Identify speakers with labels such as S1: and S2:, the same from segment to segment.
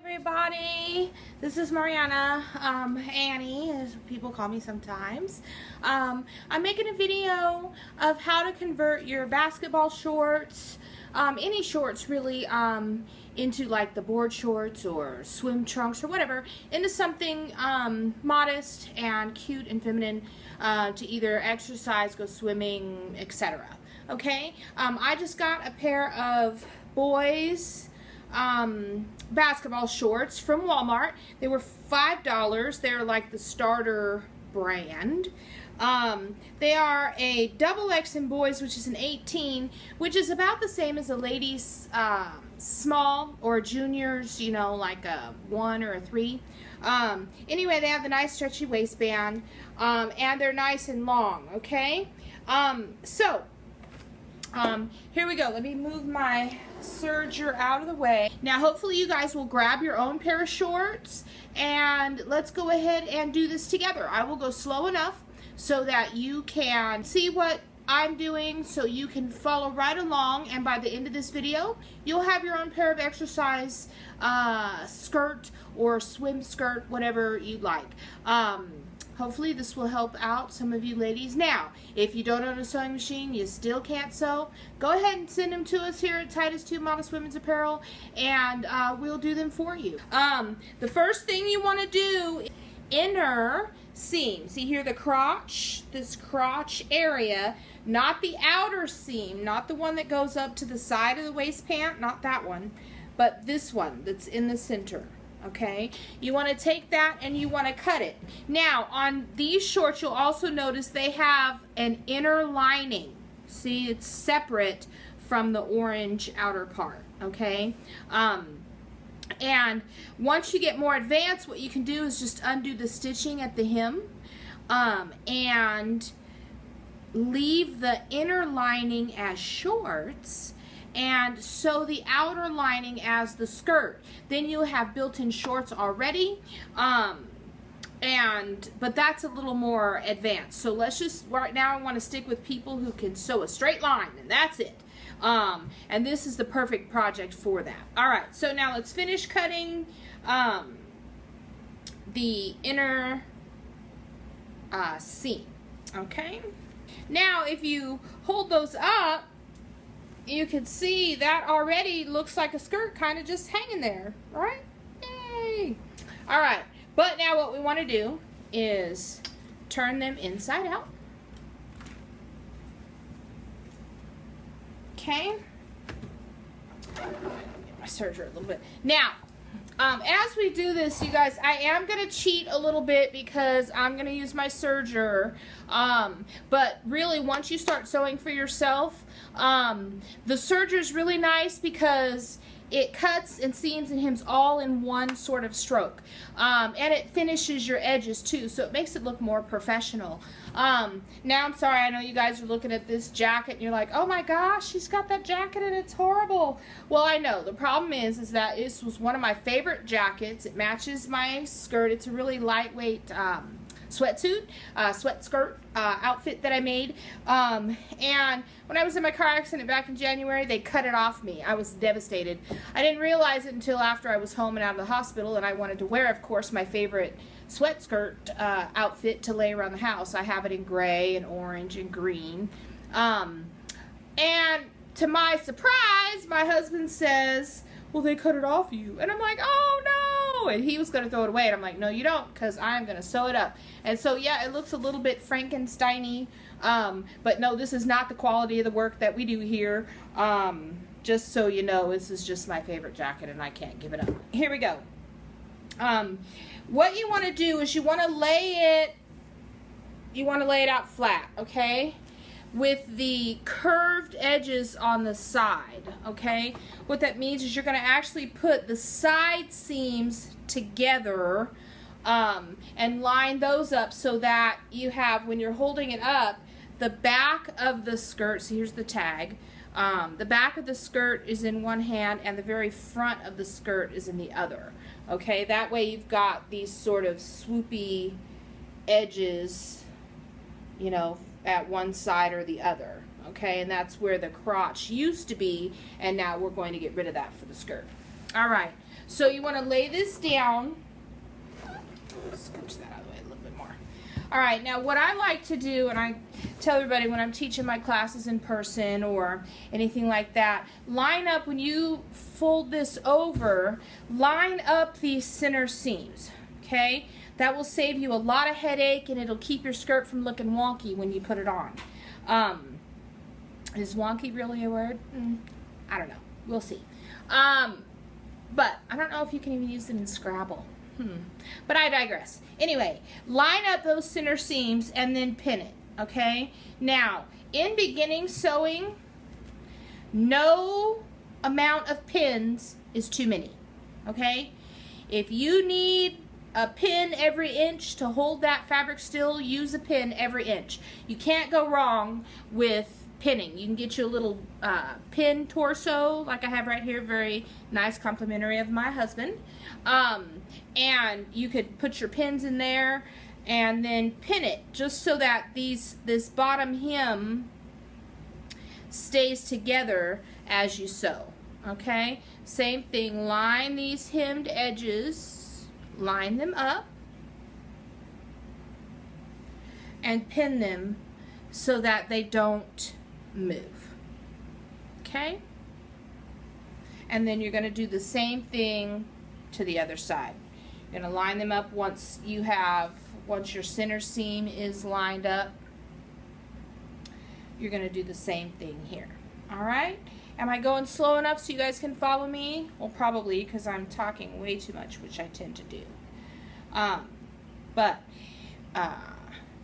S1: Everybody, this is Mariana, Annie, as people call me sometimes. I'm making a video of how to convert your basketball shorts, any shorts really, into like the board shorts or swim trunks or whatever, into something modest and cute and feminine to either exercise, go swimming, etc. Okay, I just got a pair of boys basketball shorts from Walmart. They were $5. They're like the starter brand. They are a XX in boys, which is an 18, which is about the same as a ladies small, or juniors, you know, like a 1 or a 3. Anyway, they have the nice stretchy waistband, and they're nice and long. Okay, here we go. Let me move my serger out of the way. Now, hopefully you guys will grab your own pair of shorts, and let's go ahead and do this together. I will go slow enough so that you can see what I'm doing, so you can follow right along, and by the end of this video, you'll have your own pair of exercise skirt or swim skirt, whatever you'd like. Hopefully this will help out some of you ladies. Now, if you don't own a sewing machine, you still can't sew, go ahead and send them to us here at Titus 2 Modest Women's Apparel, and we'll do them for you. The first thing you want to do, inner seam. See here, the crotch, this crotch area, not the outer seam, not the one that goes up to the side of the waist pant, not that one, but this one that's in the center. Okay, you want to take that and you want to cut it. Now, on these shorts, you'll also notice they have an inner lining. See, it's separate from the orange outer part. Okay, and once you get more advanced, what you can do is just undo the stitching at the hem, and leave the inner lining as shorts, and sew the outer lining as the skirt. Then you'll have built-in shorts already, but that's a little more advanced. So let's just, right now I want to stick with people who can sew a straight line, and that's it. And this is the perfect project for that. All right, so now let's finish cutting the inner seam. Okay, now if you hold those up, you can see that already looks like a skirt, kind of just hanging there, right? Yay! All right, but now what we want to do is turn them inside out. Okay. Get my serger a little bit. Now, as we do this, you guys, I am going to cheat a little bit because I'm going to use my serger. But really, once you start sewing for yourself, the serger is really nice because it cuts and seams and hems all in one sort of stroke. And it finishes your edges too, so it makes it look more professional. Now, I'm sorry, I know you guys are looking at this jacket and you're like, oh my gosh, she's got that jacket and it's horrible. Well, I know. The problem is that this was one of my favorite jackets. It matches my skirt. It's a really lightweight sweatsuit, sweat skirt outfit that I made, and when I was in my car accident back in January, they cut it off me. I was devastated. I didn't realize it until after I was home and out of the hospital, and I wanted to wear, of course, my favorite sweat skirt outfit to lay around the house. I have it in gray and orange and green, and to my surprise, my husband says, well, they cut it off you, and I'm like, oh no, and he was going to throw it away, and I'm like, no, you don't, because I'm going to sew it up. And so, yeah, it looks a little bit Frankenstein-y, but no, this is not the quality of the work that we do here. Just so you know, this is just my favorite jacket, and I can't give it up. Here we go. What you want to do is you want to lay it out flat, okay? With the curved edges on the side, okay? What that means is you're going to actually put the side seams together, and line those up so that you have, when you're holding it up, the back of the skirt, so here's the tag, the back of the skirt is in one hand and the very front of the skirt is in the other, okay? That way you've got these sort of swoopy edges, you know, at one side or the other, okay? And that's where the crotch used to be, and now we're going to get rid of that for the skirt. All right, So you want to lay this down. Scooch that out of the way a little bit more. All right, now what I like to do, and I tell everybody when I'm teaching my classes in person or anything like that, line up, when you fold this over, line up these center seams, okay? That will save you a lot of headache, and it'll keep your skirt from looking wonky when you put it on. Is wonky really a word? I don't know. We'll see. But I don't know if you can even use it in Scrabble. But I digress. Anyway, line up those center seams and then pin it, okay? Now, in beginning sewing, no amount of pins is too many, okay? If you need a pin every inch to hold that fabric still, use a pin every inch. You can't go wrong with pinning. You can get you a little pin torso like I have right here, very nice, complimentary of my husband. And you could put your pins in there and then pin it just so that this bottom hem stays together as you sew, okay? Same thing, line these hemmed edges, line them up and pin them so that they don't move, okay? And then you're going to do the same thing to the other side. You're going to line them up once your center seam is lined up. You're going to do the same thing here. All right? Am I going slow enough so you guys can follow me? Well, probably, because I'm talking way too much, which I tend to do.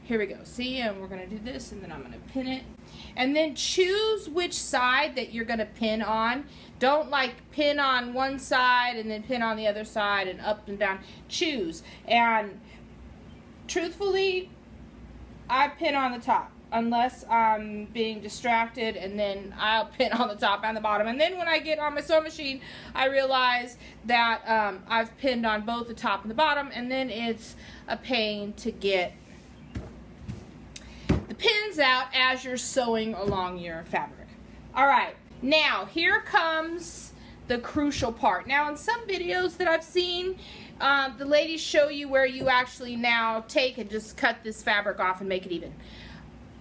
S1: Here we go. See, and we're going to do this, and then I'm going to pin it. And then choose which side that you're going to pin on. Don't like pin on one side and then pin on the other side and up and down. Choose. And truthfully, I pin on the top unless I'm being distracted, and then I'll pin on the top and the bottom. And then when I get on my sewing machine, I realize that I've pinned on both the top and the bottom, and then it's a pain to get the pins out as you're sewing along your fabric. All right, now here comes the crucial part. Now in some videos that I've seen, the ladies show you where you actually now take and just cut this fabric off and make it even.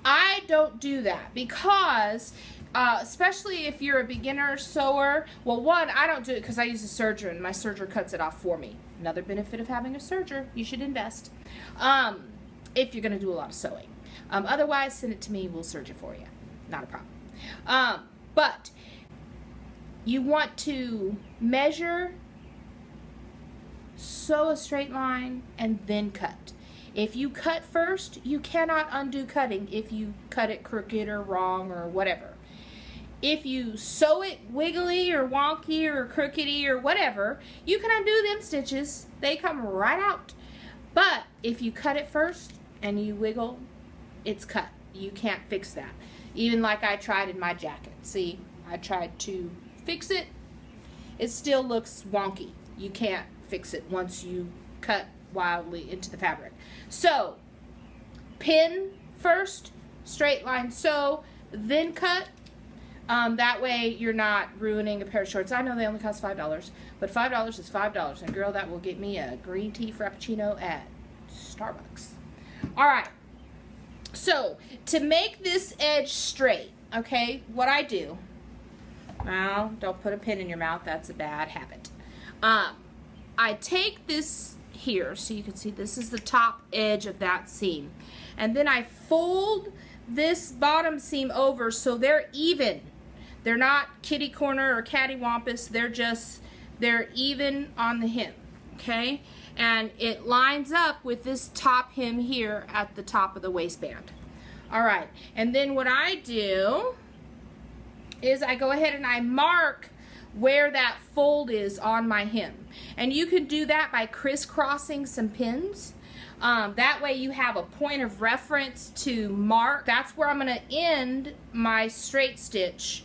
S1: I don't do that because especially if you're a beginner sewer, well, one, I don't do it because I use a serger and my serger cuts it off for me. Another benefit of having a serger, you should invest if you're going to do a lot of sewing. Otherwise, send it to me, we'll serge it for you. Not a problem. But you want to measure, sew a straight line, and then cut. If you cut first, you cannot undo cutting if you cut it crooked or wrong or whatever. If you sew it wiggly or wonky or crookedy or whatever, you can undo them stitches. They come right out. But if you cut it first and you wiggle, it's cut. You can't fix that. Even like I tried in my jacket. See, I tried to fix it. It still looks wonky. You can't fix it once you cut wildly into the fabric. So, pin first, straight line sew, then cut. That way you're not ruining a pair of shorts. I know they only cost $5, but $5 is $5. And girl, that will get me a green tea frappuccino at Starbucks. All right. So, to make this edge straight, okay, what I do, well, don't put a pin in your mouth, that's a bad habit. I take this here, so you can see this is the top edge of that seam, and then I fold this bottom seam over so they're even. They're not kitty corner or cattywampus, they're even on the hem, okay? And it lines up with this top hem here at the top of the waistband. All right, and then what I do is I go ahead and I mark where that fold is on my hem. And you can do that by crisscrossing some pins. That way you have a point of reference to mark. That's where I'm gonna end my straight stitch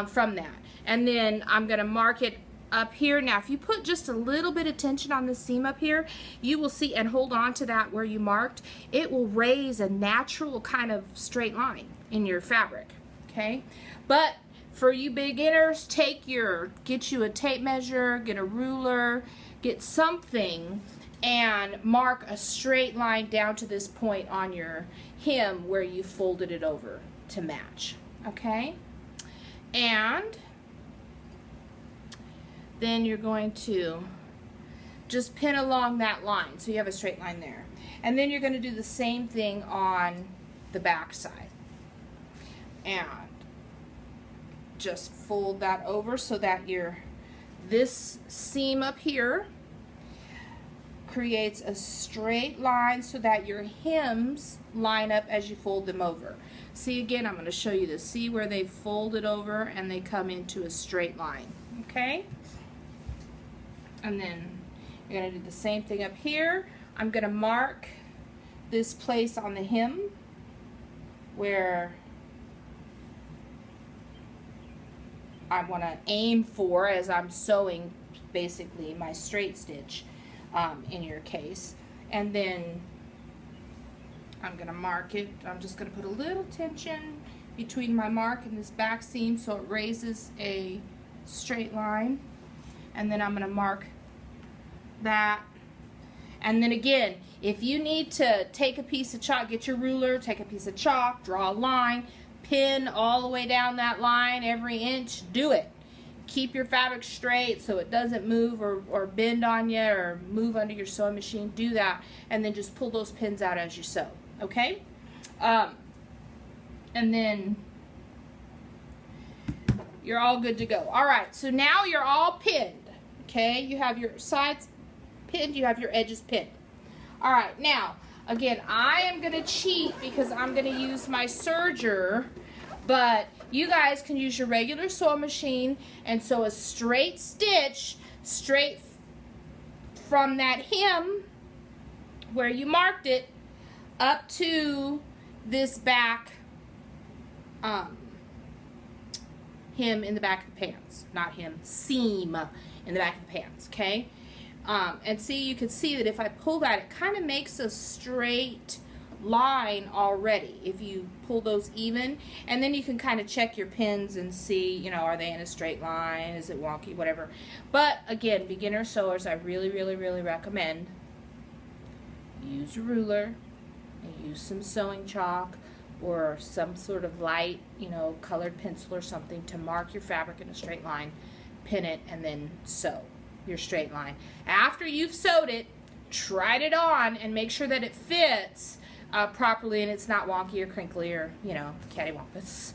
S1: from that. And then I'm gonna mark it up here. Now, if you put just a little bit of tension on the seam up here, you will see, and hold on to that where you marked, it will raise a natural kind of straight line in your fabric, okay? But For you beginners, get you a tape measure, get a ruler, get something, and mark a straight line down to this point on your hem where you folded it over to match, okay? And then you're going to just pin along that line so you have a straight line there. And then you're going to do the same thing on the back side. And just fold that over so that this seam up here creates a straight line so that your hems line up as you fold them over. See, again, I'm going to show you this. See where they fold it over and they come into a straight line, okay? And then you're going to do the same thing up here. I'm going to mark this place on the hem where I want to aim for as I'm sewing basically my straight stitch in your case. And then I'm going to mark it. I'm just going to put a little tension between my mark and this back seam so it raises a straight line. And then I'm going to mark that. And then again, if you need to take a piece of chalk, get your ruler, take a piece of chalk, draw a line, pin all the way down that line every inch, do it. Keep your fabric straight so it doesn't move or bend on you or move under your sewing machine. Do that, and then just pull those pins out as you sew, okay? And then you're all good to go. All right, so now you're all pinned, okay? You have your sides pinned, you have your edges pinned. All right, now, again, I am going to cheat because I'm going to use my serger, but you guys can use your regular sewing machine and sew a straight stitch straight from that hem where you marked it up to this back hem in the back of the pants. Not hem, seam in the back of the pants, okay? And see, you can see that if I pull that, it kind of makes a straight line already if you pull those even. And then you can kind of check your pins and see, you know, are they in a straight line, is it wonky, whatever. But again, beginner sewers, I really recommend use a ruler and use some sewing chalk or some sort of light, you know, colored pencil or something to mark your fabric in a straight line, pin it, and then sew your straight line. After you've sewed it, tried it on and make sure that it fits properly and it's not wonky or crinkly or, you know, cattywampus.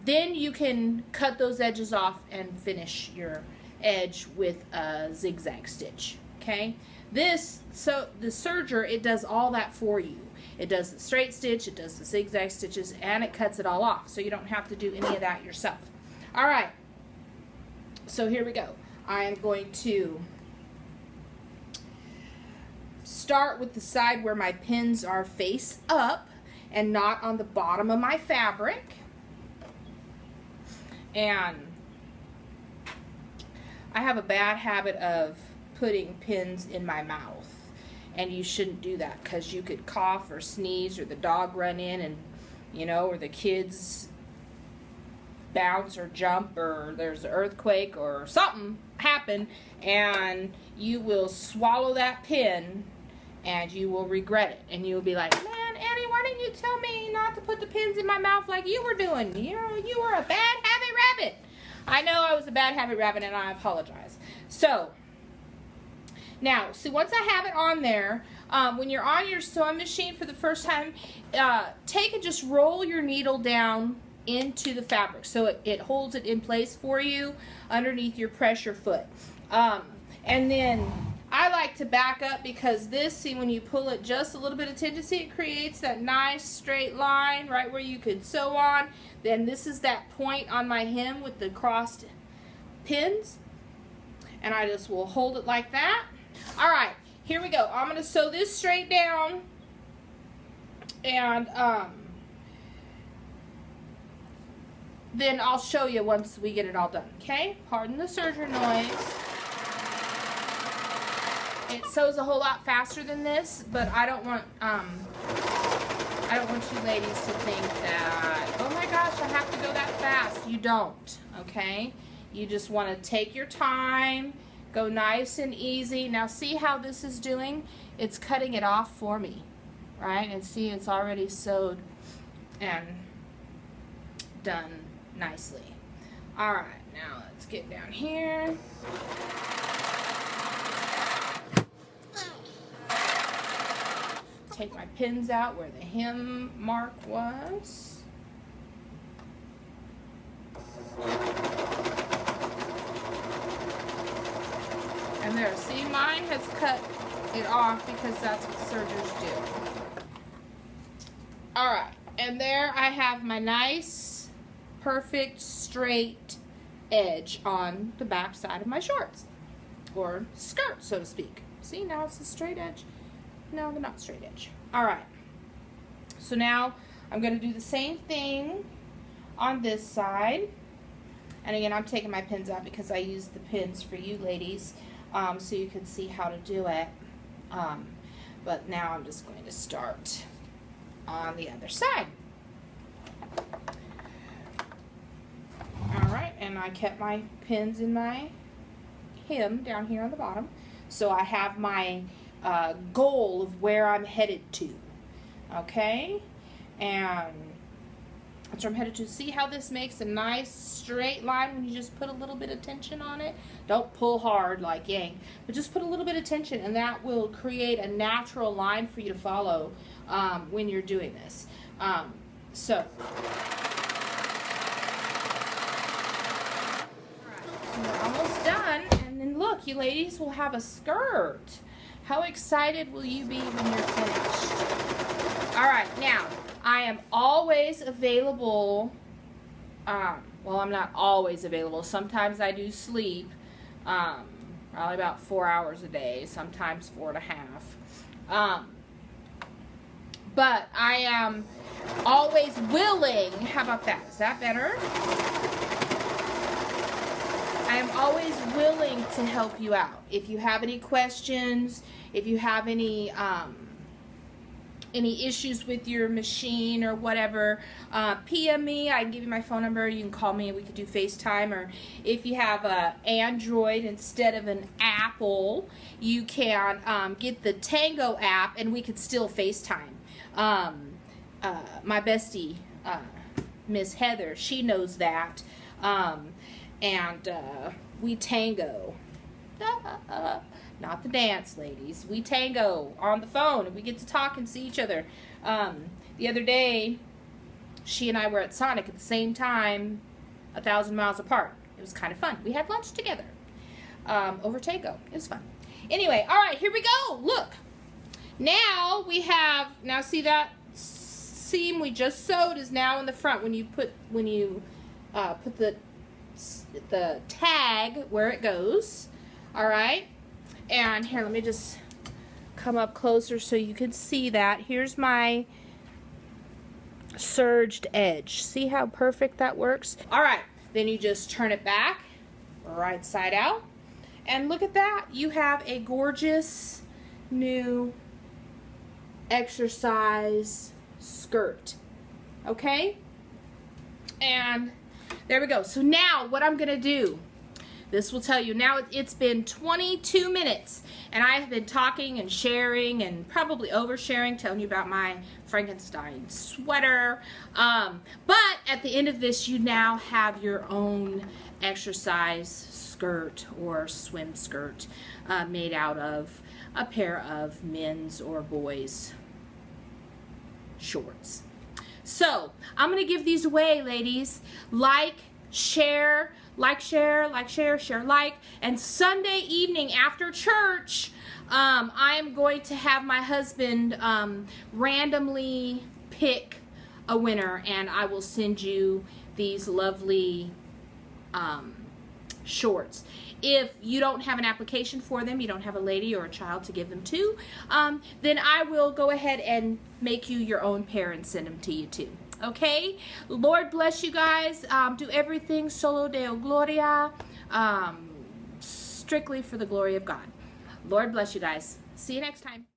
S1: Then you can cut those edges off and finish your edge with a zigzag stitch, okay? The serger, it does all that for you. It does the straight stitch, it does the zigzag stitches, and it cuts it all off, so you don't have to do any of that yourself. All right, so here we go. I am going to start with the side where my pins are face up and not on the bottom of my fabric. And I have a bad habit of putting pins in my mouth, and you shouldn't do that because you could cough or sneeze or the dog run in and, you know, or the kids bounce or jump or there's an earthquake or something happen and you will swallow that pin and you will regret it and you'll be like, man, Annie, why didn't you tell me not to put the pins in my mouth like you were doing? You were a bad habit rabbit. I know I was a bad habit rabbit and I apologize. So now, see, once I have it on there, when you're on your sewing machine for the first time, take and just roll your needle down into the fabric so it holds it in place for you underneath your pressure foot. And then I like to back up because this, see, when you pull it just a little bit of tendency, it creates that nice straight line right where you could sew on. Then this is that point on my hem with the crossed pins, and I just will hold it like that. All right, here we go. I'm going to sew this straight down, and then I'll show you once we get it all done, okay? Pardon the serger noise. It sews a whole lot faster than this, but I don't want you ladies to think that, oh my gosh, I have to go that fast. fast. You don't, okay? You just want to take your time, go nice and easy. Now see how this is doing? It's cutting it off for me, right? And see, it's already sewed and done nicely. All right, now let's get down here. Take my pins out where the hem mark was. And there, see, mine has cut it off because that's what sergers do. All right, and there I have my nice, perfect, straight edge on the back side of my shorts, or skirt, so to speak. See, now it's a straight edge. No, they're not straight edge. All right, so now I'm going to do the same thing on this side. And again, I'm taking my pins out because I use the pins for you ladies, so you can see how to do it. But now I'm just going to start on the other side. All right, and I kept my pins in my hem down here on the bottom. So I have my goal of where I'm headed to, okay? And that's where I'm headed to. See how this makes a nice straight line when you just put a little bit of tension on it? Don't pull hard like yank, but just put a little bit of tension, and that will create a natural line for you to follow when you're doing this. So we're almost done, and then look, you ladies will have a skirt. How excited will you be when you're finished? All right, now, I am always available, well, I'm not always available. Sometimes I do sleep, probably about 4 hours a day, sometimes 4.5. But I am always willing, how about that? Is that better? I am always willing to help you out. If you have any questions, if you have any issues with your machine or whatever, PM me. I can give you my phone number. You can call me and we could do FaceTime. Or if you have an Android instead of an Apple, you can get the Tango app and we could still FaceTime. My bestie, Miss Heather, she knows that. And we tango. Not the dance, ladies. We tango on the phone, and we get to talk and see each other. The other day, she and I were at Sonic at the same time, 1,000 miles apart. It was kind of fun. We had lunch together over Tango. It was fun. Anyway, all right, here we go. Look. Now we have, now see that seam we just sewed is now in the front when you put the tag where it goes. All right, and here, let me just come up closer so you can see that. Here's my serged edge. See how perfect that works? All right, then you just turn it back, right side out, and look at that. You have a gorgeous new exercise skirt, okay? And there we go. So now what I'm gonna do, this will tell you, now it's been 22 minutes and I have been talking and sharing and probably oversharing, telling you about my Frankenstein sweater. But at the end of this, you now have your own exercise skirt or swim skirt made out of a pair of men's or boys' shorts. So I'm gonna give these away, ladies. Share, and Sunday evening after church, I'm going to have my husband randomly pick a winner, and I will send you these lovely shorts. If you don't have an application for them, you don't have a lady or a child to give them to, then I will go ahead and make you your own pair and send them to you too. Okay? Lord bless you guys. Do everything solo deo gloria, strictly for the glory of God. Lord bless you guys. See you next time.